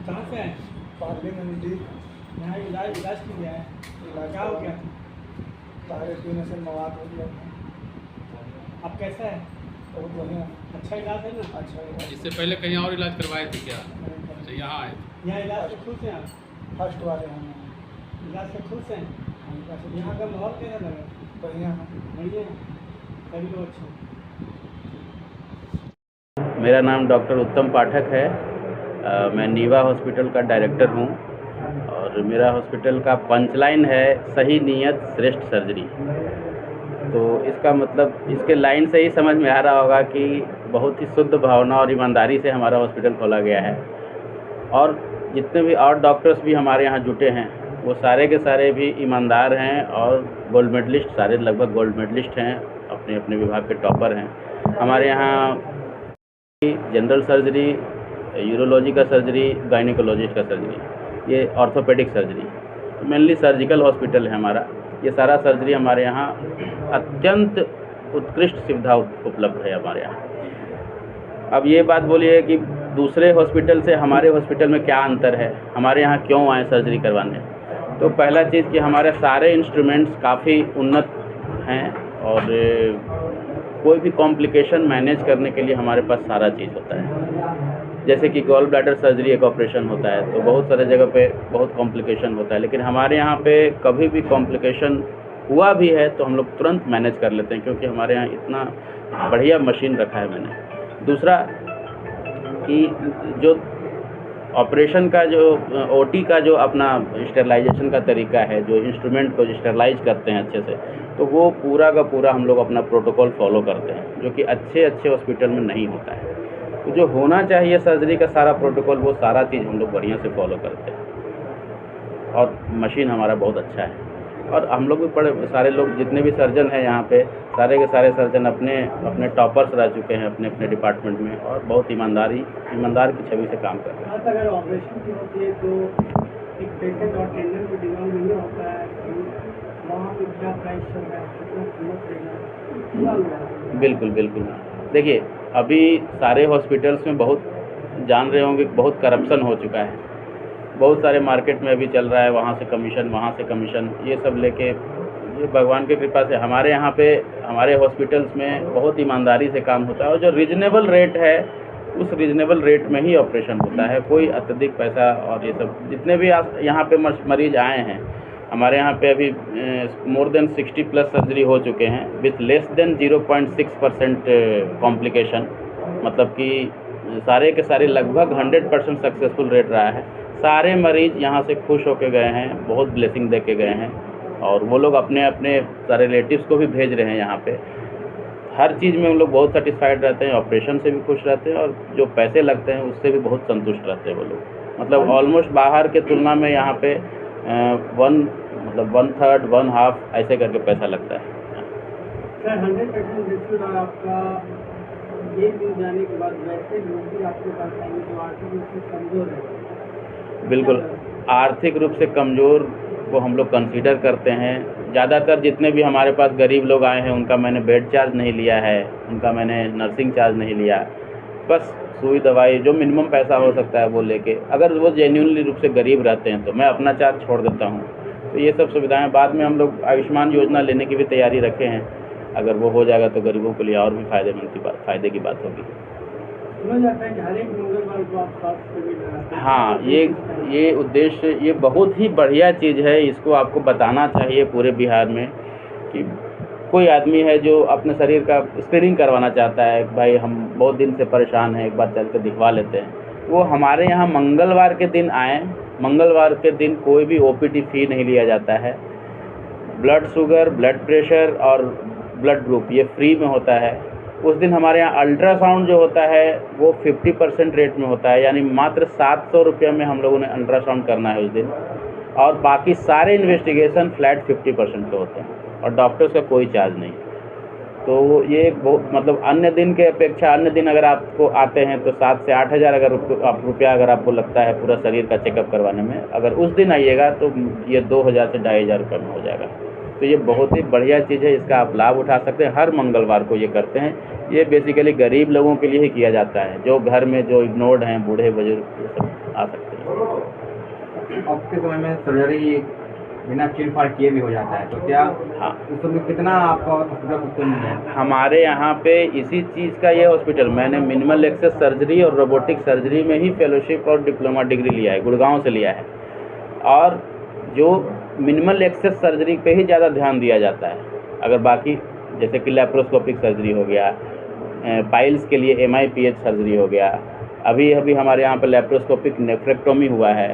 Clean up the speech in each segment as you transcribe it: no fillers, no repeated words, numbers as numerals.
कहाँ से आए? पार्लियामेंट्री यहाँ इलाज इलाज के लिए आए? क्या हो गया? तारे पीने से मवाद हो गया। अब कैसा है? बहुत बढ़िया, अच्छा इलाज है ना? अच्छा है। इससे पहले कहीं और इलाज करवाए थे क्या? अच्छा, यहाँ आए थे। यहाँ इलाज से खुश हैं आप? फर्स्ट वाले हैं। इलाज से खुश हैं? यहाँ यहाँ का माहौल कैसा लगा? बढ़िया है। बढ़िया है, सभी लोग अच्छे। मेरा नाम डॉक्टर उत्तम पाठक है। मैं नीवा हॉस्पिटल का डायरेक्टर हूँ और मेरा हॉस्पिटल का पंचलाइन है सही नीयत श्रेष्ठ सर्जरी। तो इसका मतलब इसके लाइन से ही समझ में आ रहा होगा कि बहुत ही शुद्ध भावना और ईमानदारी से हमारा हॉस्पिटल खोला गया है। और जितने भी और डॉक्टर्स भी हमारे यहाँ जुटे हैं वो सारे के सारे भी ईमानदार हैं और गोल्ड मेडलिस्ट, सारे लगभग गोल्ड मेडलिस्ट हैं, अपने अपने विभाग के टॉपर हैं। हमारे यहाँ जनरल सर्जरी, यूरोलॉजी का सर्जरी, गायनिकोलॉजिस्ट का सर्जरी, ये orthopaedic surgery, mainly surgical hospital है हमारा। ये सारा सर्जरी हमारे यहाँ अत्यंत उत्कृष्ट सुविधा उपलब्ध है हमारे यहाँ। अब ये बात बोलिए कि दूसरे हॉस्पिटल से हमारे हॉस्पिटल में क्या अंतर है, हमारे यहाँ क्यों आए सर्जरी करवाने। तो पहला चीज़ कि हमारे सारे इंस्ट्रूमेंट्स काफ़ी उन्नत हैं और कोई भी कॉम्प्लिकेशन मैनेज करने के लिए हमारे पास सारा चीज़ होता है। जैसे कि गॉल ब्लैडर सर्जरी एक ऑपरेशन होता है तो बहुत सारे जगह पे बहुत कॉम्प्लिकेशन होता है, लेकिन हमारे यहाँ पे कभी भी कॉम्प्लिकेशन हुआ भी है तो हम लोग तुरंत मैनेज कर लेते हैं, क्योंकि हमारे यहाँ इतना बढ़िया मशीन रखा है मैंने। दूसरा कि जो ऑपरेशन का जो ओटी का जो अपना स्टेरलाइजेशन का तरीका है, जो इंस्ट्रूमेंट को स्टेरलाइज करते हैं अच्छे से, तो वो पूरा का पूरा हम लोग अपना प्रोटोकॉल फॉलो करते हैं, जो कि अच्छे हॉस्पिटल में नहीं होता है। तो जो होना चाहिए सर्जरी का सारा प्रोटोकॉल, वो सारा चीज़ हम लोग बढ़िया से फॉलो करते हैं और मशीन हमारा बहुत अच्छा है। और हम लोग भी बड़े सारे लोग जितने भी सर्जन हैं यहाँ पे, सारे के सारे सर्जन अपने अपने टॉपर्स रह चुके हैं अपने अपने डिपार्टमेंट में और बहुत ईमानदार की छवि से काम कर रहे हैं। अगर ऑपरेशन की होती है तो एक पेशेंट और टेंडर को डिमांड नहीं होता है कि वहाँ पे क्या प्राइस चल रहा है, कितना कीमत रहेगा? बिल्कुल बिल्कुल। देखिए, अभी सारे हॉस्पिटल्स में बहुत जान रहे होंगे बहुत करप्शन हो चुका है। बहुत सारे मार्केट में अभी चल रहा है, वहाँ से कमीशन, ये सब लेके, ये भगवान की कृपा से हमारे यहाँ पे हमारे हॉस्पिटल्स में बहुत ईमानदारी से काम होता है और जो रीजनेबल रेट है उस रीजनेबल रेट में ही ऑपरेशन होता है। कोई अत्यधिक पैसा और ये सब, जितने भी यहाँ पे मरीज आए हैं हमारे यहाँ पे अभी मोर देन 60+ सर्जरी हो चुके हैं विथ लेस देन 0.6% कॉम्प्लिकेशन, मतलब कि सारे के सारे लगभग 100% सक्सेसफुल रेट रहा है। सारे मरीज यहाँ से खुश होके गए हैं, बहुत ब्लेसिंग दे के गए हैं और वो लोग अपने अपने सारे रिलेटिव्स को भी भेज रहे हैं यहाँ पे। हर चीज़ में हम लोग बहुत सेटिस्फाइड रहते हैं, ऑपरेशन से भी खुश रहते हैं और जो पैसे लगते हैं उससे भी बहुत संतुष्ट रहते हैं वो लोग। मतलब ऑलमोस्ट बाहर के तुलना में यहाँ पे 1/3 1/2 ऐसे करके पैसा लगता है। सर 100% रिस्क और आपका ये मिल जाने के बाद वैसे लोग भी आपके पास आएंगे तो आर्थिक रूप से कमज़ोर है? बिल्कुल, आर्थिक रूप से कमज़ोर को हम लोग कंसीडर करते हैं। ज़्यादातर जितने भी हमारे पास गरीब लोग आए हैं उनका मैंने बेड चार्ज नहीं लिया है, उनका मैंने नर्सिंग चार्ज नहीं लिया, बस सुई दवाई जो मिनिमम पैसा हो सकता है वो लेके, अगर वो जेन्युइनली रूप से गरीब रहते हैं तो मैं अपना चार्ज छोड़ देता हूँ। तो ये सब सुविधाएं बाद में हम लोग आयुष्मान योजना लेने की भी तैयारी रखे हैं, अगर वो हो जाएगा तो गरीबों के लिए और भी फ़ायदे की बात होगी। सुना जाता है कि हर एक मंगलवार को आप स्वास्थ्य शिविर लगाते हैं। हाँ, ये उद्देश्य, ये बहुत ही बढ़िया चीज़ है, इसको आपको बताना चाहिए पूरे बिहार में कि कोई आदमी है जो अपने शरीर का स्क्रीनिंग करवाना चाहता है, भाई हम बहुत दिन से परेशान हैं, एक बार चल के दिखवा लेते हैं, वो हमारे यहाँ मंगलवार के दिन आएँ। मंगलवार के दिन कोई भी OPD फ़ी नहीं लिया जाता है। ब्लड शुगर, ब्लड प्रेशर और ब्लड ग्रुप ये फ्री में होता है। उस दिन हमारे यहाँ अल्ट्रासाउंड जो होता है वो 50% रेट में होता है, यानी मात्र 700 रुपये में हम लोगों ने अल्ट्रासाउंड करना है उस दिन, और बाकी सारे इन्वेस्टिगेशन फ्लैट 50% के होते हैं और डॉक्टर्स का कोई चार्ज नहीं। तो ये बहुत मतलब अन्य दिन के अपेक्षा अन्य दिन अगर आपको आते हैं तो 7 से 8 हज़ार अगर रुपया अगर आपको लगता है पूरा शरीर का चेकअप करवाने में, अगर उस दिन आइएगा तो ये 2000 से 2500 रुपये में हो जाएगा। तो ये बहुत ही बढ़िया चीज़ है, इसका आप लाभ उठा सकते हैं। हर मंगलवार को ये करते हैं। ये बेसिकली गरीब लोगों के लिए ही किया जाता है, जो घर में जो इग्नोर्ड हैं, बूढ़े बुजुर्ग, ये सब आ सकते हैं। अब के समय में सर्जरी बिना चीर-फाड़ किए भी हो जाता है, तो क्या हाँ, उस समय कितना आपका हॉस्पिटल को मिल है? हमारे यहाँ पे इसी चीज़ का ये हॉस्पिटल, मैंने मिनिमल एक्सेस सर्जरी और रोबोटिक सर्जरी में ही फेलोशिप और डिप्लोमा डिग्री लिया है, गुड़गांव से लिया है। और जो मिनिमल एक्सेस सर्जरी पे ही ज़्यादा ध्यान दिया जाता है। अगर बाकी जैसे कि लैप्रोस्कोपिक सर्जरी हो गया, पाइल्स के लिए MIPH सर्जरी हो गया, अभी हमारे यहाँ पे लैप्रोस्कोपिक नेफ्रेक्टोमी हुआ है।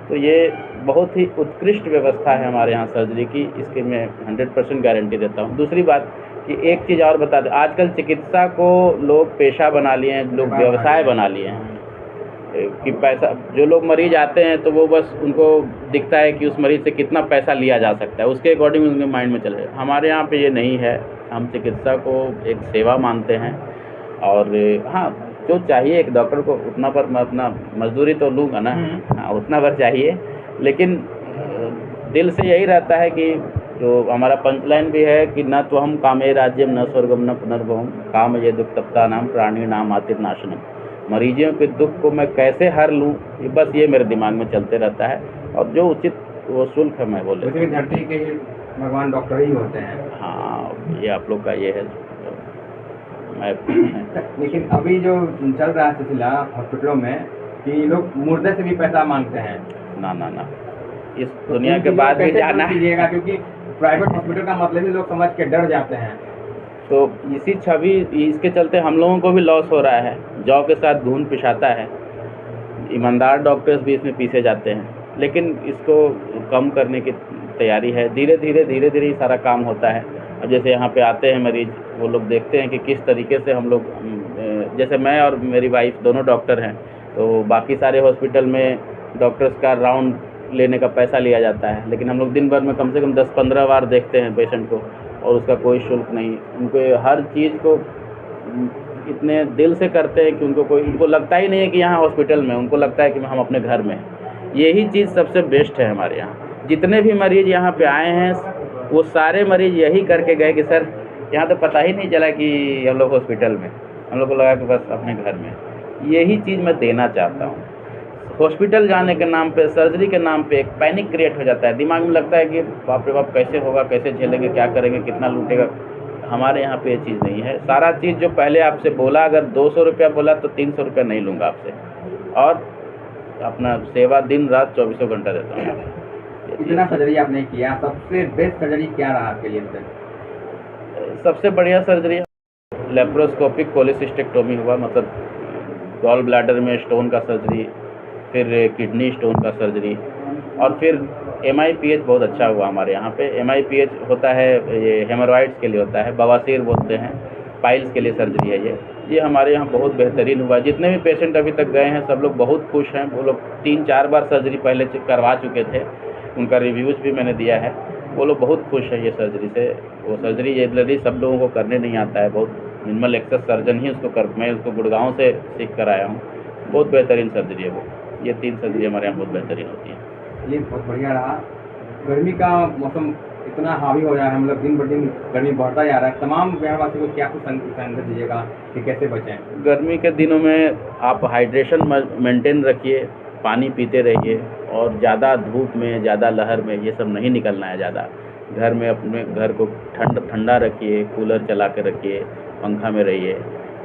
तो ये बहुत ही उत्कृष्ट व्यवस्था है हमारे यहाँ सर्जरी की, इसकी मैं 100% गारंटी देता हूँ। दूसरी बात कि एक चीज़ और बता दें, आजकल चिकित्सा को लोग पेशा बना लिए हैं, लोग व्यवसाय बना लिए हैं कि पैसा, जो लोग मरीज आते हैं तो वो बस उनको दिखता है कि उस मरीज़ से कितना पैसा लिया जा सकता है, उसके अकॉर्डिंग उनके माइंड में चले। हमारे यहाँ पे ये नहीं है, हम चिकित्सा को एक सेवा मानते हैं। और हाँ, जो चाहिए एक डॉक्टर को उतना पर मैं अपना मजदूरी तो लूँगा ना, हाँ उतना पर चाहिए, लेकिन दिल से यही रहता है कि जो हमारा पंचलाइन भी है कि न तो हम कामे राज्यम न स्वर्गम न पुनर्भवम काम ये दुख तप्ता नाम प्राणी नाम आतिर्नाशनम। मरीजों के दुख को मैं कैसे हर लूँ, बस ये मेरे दिमाग में चलते रहता है, और जो उचित वो शुल्क है मैं बोल वैसे भी धरती के भगवान डॉक्टर ही होते हैं। हाँ, ये आप लोग का ये है मैं लेकिन अभी जो चल रहा है सिलसिला हॉस्पिटलों में कि लोग मुर्दे से भी पैसा मांगते हैं। ना, इस दुनिया के बाद भी जाना कीजिएगा, क्योंकि प्राइवेट हॉस्पिटल का मतलब ही लोग समझ के डर जाते हैं। तो इसी छवि इसके चलते हम लोगों को भी लॉस हो रहा है। जौ के साथ घून पिसाता है, ईमानदार डॉक्टर्स भी इसमें पीछे जाते हैं, लेकिन इसको कम करने की तैयारी है। धीरे धीरे ही सारा काम होता है। अब जैसे यहाँ पे आते हैं मरीज, वो लोग देखते हैं कि किस तरीके से हम लोग, जैसे मैं और मेरी वाइफ दोनों डॉक्टर हैं, तो बाकी सारे हॉस्पिटल में डॉक्टर्स का राउंड लेने का पैसा लिया जाता है, लेकिन हम लोग दिन भर में कम से कम 10-15 बार देखते हैं पेशेंट को, और उसका कोई शुल्क नहीं। उनको हर चीज़ को इतने दिल से करते हैं कि उनको लगता ही नहीं है कि यहाँ हॉस्पिटल में, उनको लगता है कि हम अपने घर में। यही चीज़ सबसे बेस्ट है हमारे यहाँ। जितने भी मरीज़ यहाँ पे आए हैं वो सारे मरीज़ यही करके गए कि सर यहाँ तो पता ही नहीं चला कि हम लोग हॉस्पिटल में, हम लोग को लगा कि बस अपने घर में। यही चीज़ मैं देना चाहता हूँ। हॉस्पिटल जाने के नाम पे, सर्जरी के नाम पे एक पैनिक क्रिएट हो जाता है, दिमाग में लगता है कि बाप रे बाप कैसे होगा, कैसे झेलेंगे, क्या करेंगे, कितना लूटेगा। हमारे यहाँ पे ये चीज़ नहीं है। सारा चीज़ जो पहले आपसे बोला, अगर 200 रुपया बोला तो 300 रुपया नहीं लूँगा आपसे, और अपना सेवा दिन रात 24 घंटा देता हूँ। इतना सर्जरी आपने किया, सबसे बेस्ट सर्जरी क्या रहा आपके लिए? सबसे बढ़िया सर्जरी लेप्रोस्कोपिक कोलिसिस्टेक्टोमी हुआ, मतलब गॉल ब्लैडर में स्टोन का सर्जरी, फिर किडनी स्टोन का सर्जरी, और फिर MIPH बहुत अच्छा हुआ हमारे यहाँ पे। MIPH होता है, ये हेमोरॉइड्स के लिए होता है, बवासीर बोलते हैं, पाइल्स के लिए सर्जरी है ये हमारे यहाँ बहुत बेहतरीन हुआ। जितने भी पेशेंट अभी तक गए हैं सब लोग बहुत खुश हैं। वो लोग 3-4 बार सर्जरी पहले करवा चुके थे, उनका रिव्यूज़ भी मैंने दिया है। वो लोग बहुत खुश हैं ये सर्जरी से। वो सर्जरी जनरली सब लोगों को करने नहीं आता है, बहुत मिनिमल एक्सेस सर्जन ही मैं उसको गुड़गांव से सीख कर आया हूँ। बहुत बेहतरीन सर्जरी है वो। ये 3 सर्जरी हमारे यहाँ बहुत बेहतरीन होती हैं। ये बहुत बढ़िया रहा। गर्मी का मौसम इतना हावी हो रहा है, मतलब दिन ब दिन गर्मी बढ़ता जा रहा है। तमाम बिहारवासियों को क्या कुछ संदेश दीजिएगा कि कैसे बचें? गर्मी के दिनों में आप हाइड्रेशन मेंटेन रखिए, पानी पीते रहिए, और ज़्यादा धूप में, ज़्यादा लहर में ये सब नहीं निकलना है ज़्यादा। घर में अपने घर को ठंडा रखिए, कूलर चला के रखिए, पंखा में रहिए,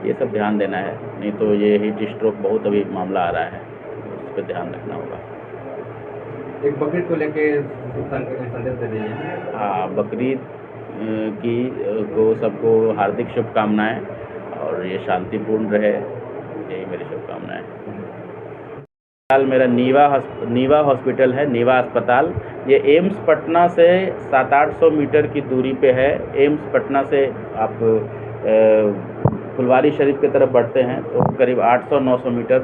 ये सब ध्यान देना है। नहीं तो ये हीट स्ट्रोक बहुत अभी मामला आ रहा है, उस पर ध्यान रखना होगा। एक बकरीद को लेके संदेश दे दीजिए। हाँ, बकरीद को सबको हार्दिक शुभकामनाएं और ये शांतिपूर्ण रहे, यही मेरी शुभकामनाएं। अस्पताल मेरा नीवा हॉस्पिटल है, नीवा अस्पताल। ये एम्स पटना से 700-800 मीटर की दूरी पे है। एम्स पटना से आप फुलवारी शरीफ की तरफ बढ़ते हैं तो करीब 800-900 मीटर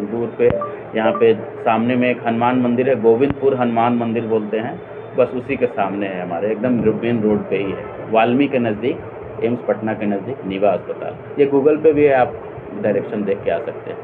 दूर पे यहाँ पे सामने में एक हनुमान मंदिर है, गोविंदपुर हनुमान मंदिर बोलते हैं, बस उसी के सामने है हमारे, एकदम मेन रोड पे ही है, वाल्मीकि के नज़दीक, एम्स पटना के नज़दीक नीवा अस्पताल। ये गूगल पे भी है, आप डायरेक्शन देख के आ सकते हैं।